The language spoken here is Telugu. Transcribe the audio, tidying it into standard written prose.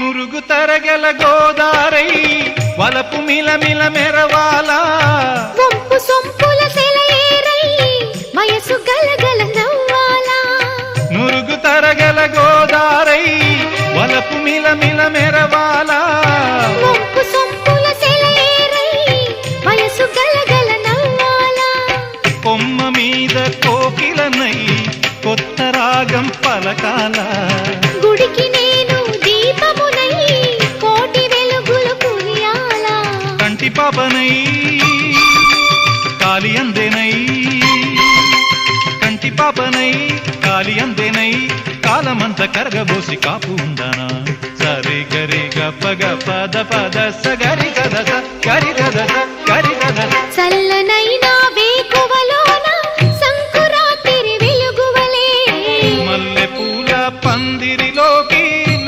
నురుగు తరగల గోదారై వలపు మిలమిల మెరవాలా వంపు సొంపుల సెలయేరై వయసు గలగల నవ్వాలా నురుగు తరగల గోదారై వలపు మిలమిల మెరవాలా వంపు సొంపుల సెలయేరై వయసు గలగల నవ్వాలా కొమ్మ మీద కోకిలనై కొత్త రాగం పలకాల గుడికి నేను దీపమునై కోటి వెలుగులు కురియాలా కంటి పాపనై కాలి అందేనై కంటి పాపనై కాలి అందేనై కాలమంత కరగబోసి కాపు ఉందానా సరి గరి గప్ప గ పద పద స గరి గద గరి గద గరి గద చల్లన